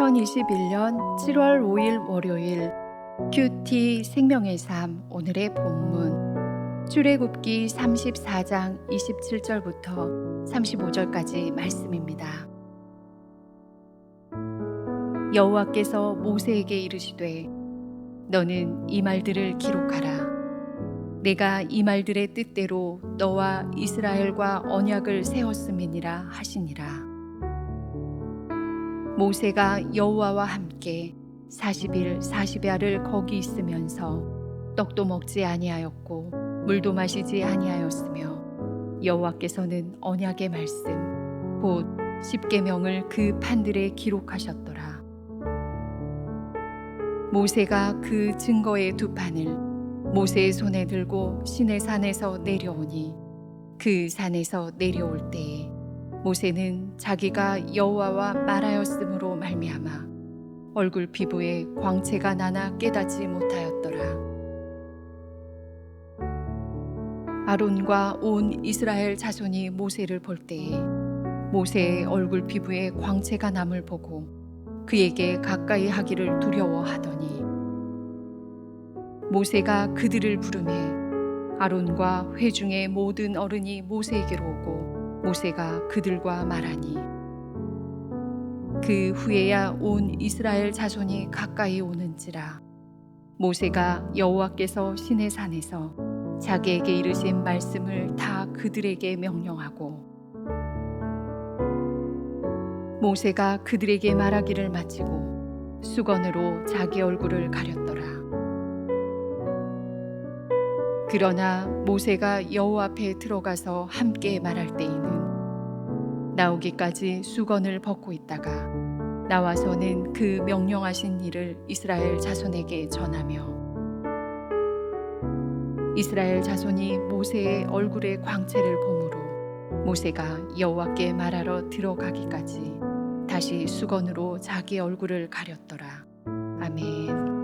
2021년 7월 5일 월요일 큐티 생명의 삶 오늘의 본문 출애굽기 34장 27절부터 35절까지 말씀입니다. 여호와께서 모세에게 이르시되 너는 이 말들을 기록하라. 내가 이 말들의 뜻대로 너와 이스라엘과 언약을 세웠음이니라 하시니라. 모세가 여호와와 함께 40일 40야를 거기 있으면서 떡도 먹지 아니하였고 물도 마시지 아니하였으며 여호와께서는 언약의 말씀 곧 십계명을 그 판들에 기록하셨더라. 모세가 그 증거의 두 판을 모세의 손에 들고 시내산에서 내려오니 그 산에서 내려올 때에 모세는 자기가 여호와와 말하였으므로 말미암아 얼굴 피부에 광채가 나나 깨닫지 못하였더라. 아론과 온 이스라엘 자손이 모세를 볼 때에 모세의 얼굴 피부에 광채가 남을 보고 그에게 가까이 하기를 두려워하더니 모세가 그들을 부르매 아론과 회중의 모든 어른이 모세에게로 오고 모세가 그들과 말하니 그 후에야 온 이스라엘 자손이 가까이 오는지라. 모세가 여호와께서 시내산에서 자기에게 이르신 말씀을 다 그들에게 명령하고 모세가 그들에게 말하기를 마치고 수건으로 자기 얼굴을 가렸더라. 그러나 모세가 여호와 앞에 들어가서 함께 말할 때에는 나오기까지 수건을 벗고 있다가 나와서는 그 명령하신 일을 이스라엘 자손에게 전하며 이스라엘 자손이 모세의 얼굴의 광채를 보므로 모세가 여호와께 말하러 들어가기까지 다시 수건으로 자기 얼굴을 가렸더라. 아멘.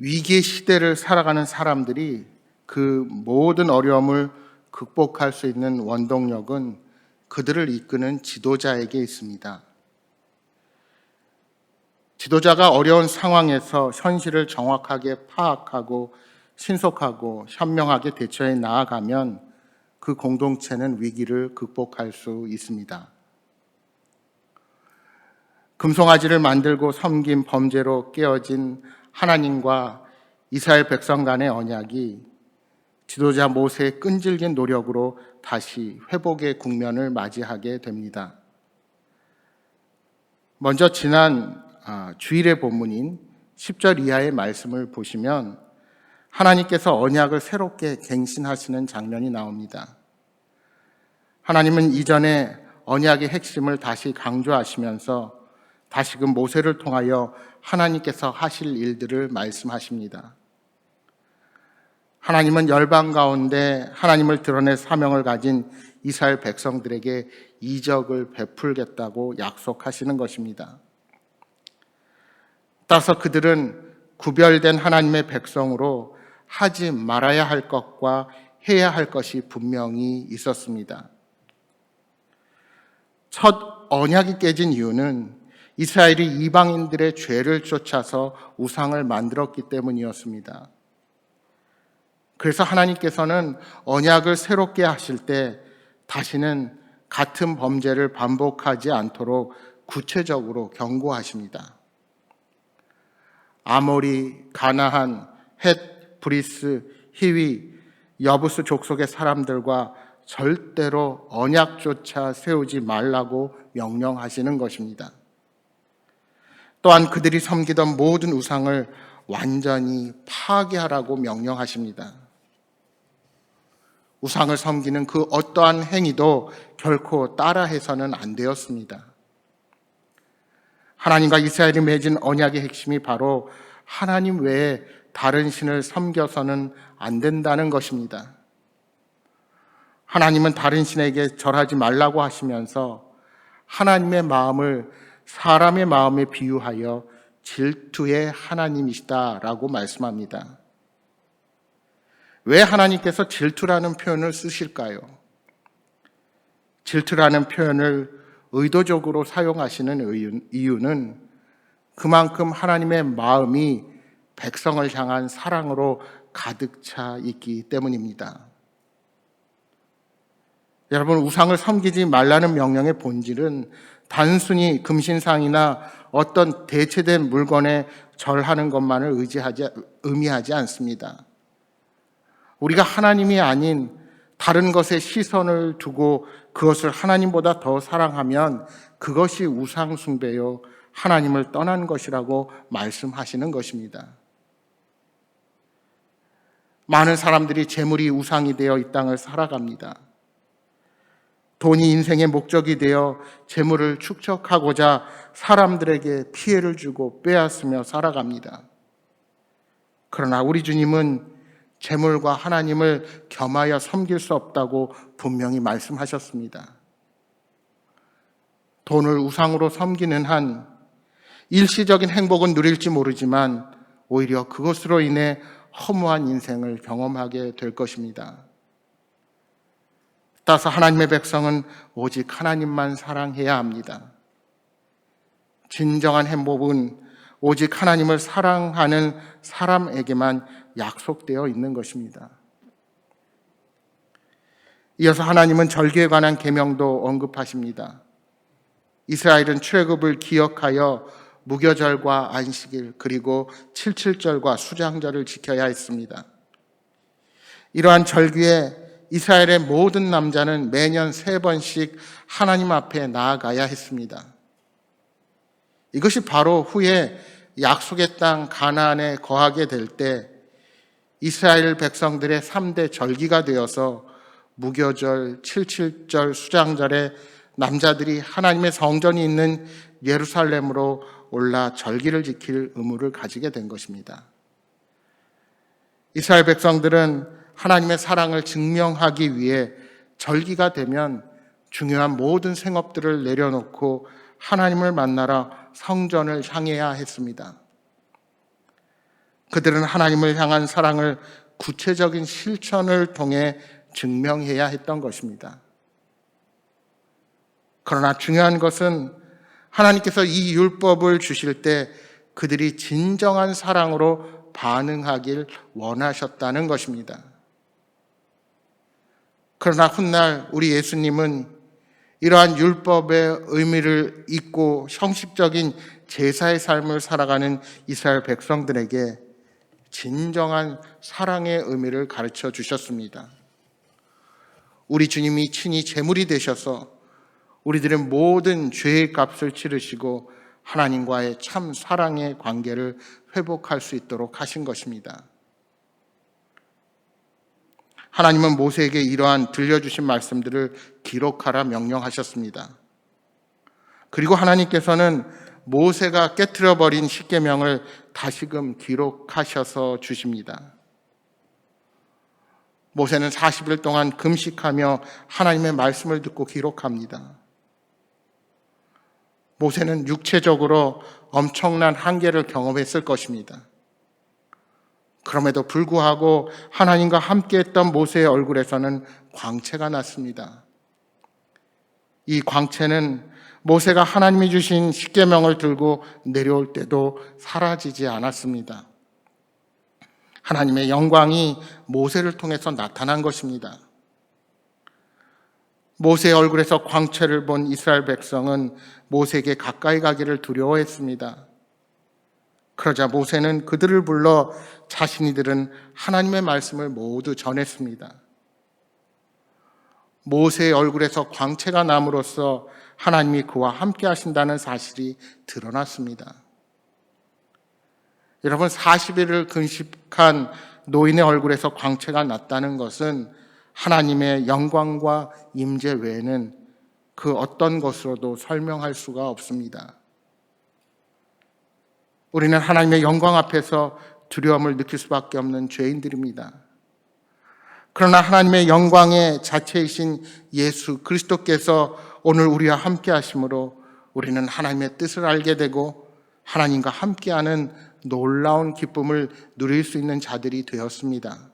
위기의 시대를 살아가는 사람들이 그 모든 어려움을 극복할 수 있는 원동력은 그들을 이끄는 지도자에게 있습니다. 지도자가 어려운 상황에서 현실을 정확하게 파악하고 신속하고 현명하게 대처해 나아가면 그 공동체는 위기를 극복할 수 있습니다. 금송아지를 만들고 섬긴 범죄로 깨어진 하나님과 이스라엘 백성 간의 언약이 지도자 모세의 끈질긴 노력으로 다시 회복의 국면을 맞이하게 됩니다. 먼저 지난 주일의 본문인 10절 이하의 말씀을 보시면 하나님께서 언약을 새롭게 갱신하시는 장면이 나옵니다. 하나님은 이전에 언약의 핵심을 다시 강조하시면서 다시금 모세를 통하여 하나님께서 하실 일들을 말씀하십니다. 하나님은 열방 가운데 하나님을 드러낼 사명을 가진 이스라엘 백성들에게 이적을 베풀겠다고 약속하시는 것입니다. 따라서 그들은 구별된 하나님의 백성으로 하지 말아야 할 것과 해야 할 것이 분명히 있었습니다. 첫 언약이 깨진 이유는 이스라엘이 이방인들의 죄를 쫓아서 우상을 만들었기 때문이었습니다. 그래서 하나님께서는 언약을 새롭게 하실 때 다시는 같은 범죄를 반복하지 않도록 구체적으로 경고하십니다. 아모리, 가나안, 헷, 브리스, 히위, 여부스 족속의 사람들과 절대로 언약조차 세우지 말라고 명령하시는 것입니다. 또한 그들이 섬기던 모든 우상을 완전히 파괴하라고 명령하십니다. 우상을 섬기는 그 어떠한 행위도 결코 따라해서는 안 되었습니다. 하나님과 이스라엘이 맺은 언약의 핵심이 바로 하나님 외에 다른 신을 섬겨서는 안 된다는 것입니다. 하나님은 다른 신에게 절하지 말라고 하시면서 하나님의 마음을 사람의 마음에 비유하여 질투의 하나님이시다라고 말씀합니다. 왜 하나님께서 질투라는 표현을 쓰실까요? 질투라는 표현을 의도적으로 사용하시는 이유는 그만큼 하나님의 마음이 백성을 향한 사랑으로 가득 차 있기 때문입니다. 여러분, 우상을 섬기지 말라는 명령의 본질은 단순히 금신상이나 어떤 대체된 물건에 절하는 것만을 의미하지 않습니다. 우리가 하나님이 아닌 다른 것에 시선을 두고 그것을 하나님보다 더 사랑하면 그것이 우상 숭배요 하나님을 떠난 것이라고 말씀하시는 것입니다. 많은 사람들이 재물이 우상이 되어 이 땅을 살아갑니다. 돈이 인생의 목적이 되어 재물을 축적하고자 사람들에게 피해를 주고 빼앗으며 살아갑니다. 그러나 우리 주님은 재물과 하나님을 겸하여 섬길 수 없다고 분명히 말씀하셨습니다. 돈을 우상으로 섬기는 한 일시적인 행복은 누릴지 모르지만 오히려 그것으로 인해 허무한 인생을 경험하게 될 것입니다. 따라서 하나님의 백성은 오직 하나님만 사랑해야 합니다. 진정한 행복은 오직 하나님을 사랑하는 사람에게만 약속되어 있는 것입니다. 이어서 하나님은 절기에 관한 계명도 언급하십니다. 이스라엘은 출애굽을 기억하여 무교절과 안식일 그리고 칠칠절과 수장절을 지켜야 했습니다. 이러한 절기에 이스라엘의 모든 남자는 매년 3번씩 하나님 앞에 나아가야 했습니다. 이것이 바로 후에 약속의 땅 가나안에 거하게 될 때 이스라엘 백성들의 3대 절기가 되어서 무교절, 칠칠절, 수장절에 남자들이 하나님의 성전이 있는 예루살렘으로 올라 절기를 지킬 의무를 가지게 된 것입니다. 이스라엘 백성들은 하나님의 사랑을 증명하기 위해 절기가 되면 중요한 모든 생업들을 내려놓고 하나님을 만나러 성전을 향해야 했습니다. 그들은 하나님을 향한 사랑을 구체적인 실천을 통해 증명해야 했던 것입니다. 그러나 중요한 것은 하나님께서 이 율법을 주실 때 그들이 진정한 사랑으로 반응하길 원하셨다는 것입니다. 그러나 훗날 우리 예수님은 이러한 율법의 의미를 잊고 형식적인 제사의 삶을 살아가는 이스라엘 백성들에게 진정한 사랑의 의미를 가르쳐 주셨습니다. 우리 주님이 친히 제물이 되셔서 우리들의 모든 죄의 값을 치르시고 하나님과의 참 사랑의 관계를 회복할 수 있도록 하신 것입니다. 하나님은 모세에게 이러한 들려주신 말씀들을 기록하라 명령하셨습니다. 그리고 하나님께서는 모세가 깨트려버린 십계명을 다시금 기록하셔서 주십니다. 모세는 40일 동안 금식하며 하나님의 말씀을 듣고 기록합니다. 모세는 육체적으로 엄청난 한계를 경험했을 것입니다. 그럼에도 불구하고 하나님과 함께했던 모세의 얼굴에서는 광채가 났습니다. 이 광채는 모세가 하나님이 주신 십계명을 들고 내려올 때도 사라지지 않았습니다. 하나님의 영광이 모세를 통해서 나타난 것입니다. 모세의 얼굴에서 광채를 본 이스라엘 백성은 모세에게 가까이 가기를 두려워했습니다. 그러자 모세는 그들을 불러 자신이 들은 하나님의 말씀을 모두 전했습니다. 모세의 얼굴에서 광채가 남으로써 하나님이 그와 함께 하신다는 사실이 드러났습니다. 여러분, 40일을 금식한 노인의 얼굴에서 광채가 났다는 것은 하나님의 영광과 임재 외에는 그 어떤 것으로도 설명할 수가 없습니다. 우리는 하나님의 영광 앞에서 두려움을 느낄 수밖에 없는 죄인들입니다. 그러나 하나님의 영광의 자체이신 예수 그리스도께서 오늘 우리와 함께 하심으로 우리는 하나님의 뜻을 알게 되고 하나님과 함께하는 놀라운 기쁨을 누릴 수 있는 자들이 되었습니다.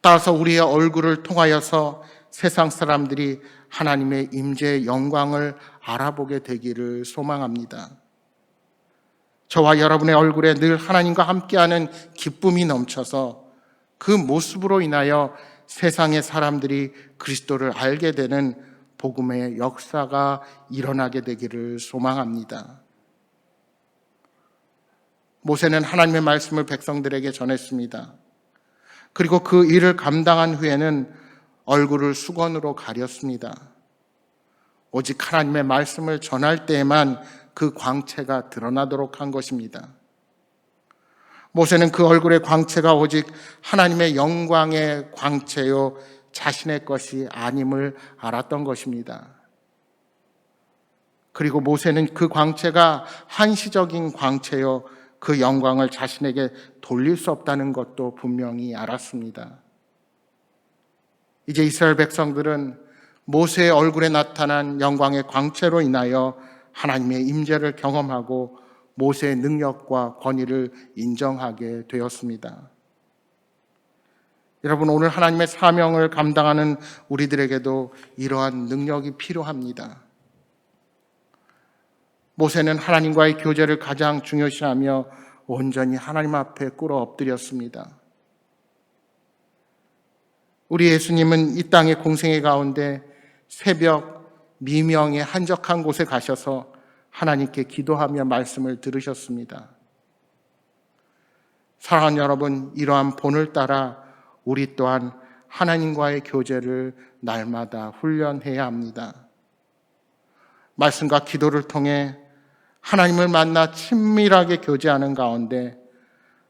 따라서 우리의 얼굴을 통하여서 세상 사람들이 하나님의 임재의 영광을 알아보게 되기를 소망합니다. 저와 여러분의 얼굴에 늘 하나님과 함께하는 기쁨이 넘쳐서 그 모습으로 인하여 세상의 사람들이 그리스도를 알게 되는 복음의 역사가 일어나게 되기를 소망합니다. 모세는 하나님의 말씀을 백성들에게 전했습니다. 그리고 그 일을 감당한 후에는 얼굴을 수건으로 가렸습니다. 오직 하나님의 말씀을 전할 때에만 그 광채가 드러나도록 한 것입니다. 모세는 그 얼굴의 광채가 오직 하나님의 영광의 광채요 자신의 것이 아님을 알았던 것입니다. 그리고 모세는 그 광채가 한시적인 광채요 그 영광을 자신에게 돌릴 수 없다는 것도 분명히 알았습니다. 이제 이스라엘 백성들은 모세의 얼굴에 나타난 영광의 광채로 인하여 하나님의 임재를 경험하고 모세의 능력과 권위를 인정하게 되었습니다. 여러분, 오늘 하나님의 사명을 감당하는 우리들에게도 이러한 능력이 필요합니다. 모세는 하나님과의 교제를 가장 중요시하며 온전히 하나님 앞에 꿇어 엎드렸습니다. 우리 예수님은 이 땅의 공생애 가운데 새벽 미명의 한적한 곳에 가셔서 하나님께 기도하며 말씀을 들으셨습니다. 사랑하는 여러분, 이러한 본을 따라 우리 또한 하나님과의 교제를 날마다 훈련해야 합니다. 말씀과 기도를 통해 하나님을 만나 친밀하게 교제하는 가운데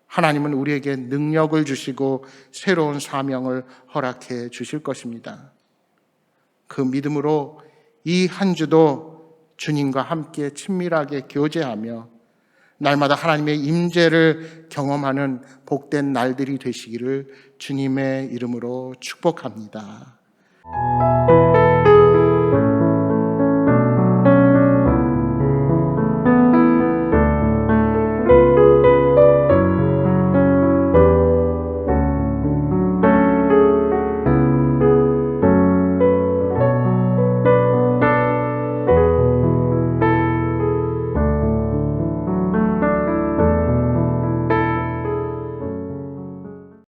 하나님은 우리에게 능력을 주시고 새로운 사명을 허락해 주실 것입니다. 그 믿음으로 이 한 주도 주님과 함께 친밀하게 교제하며 날마다 하나님의 임재를 경험하는 복된 날들이 되시기를 주님의 이름으로 축복합니다.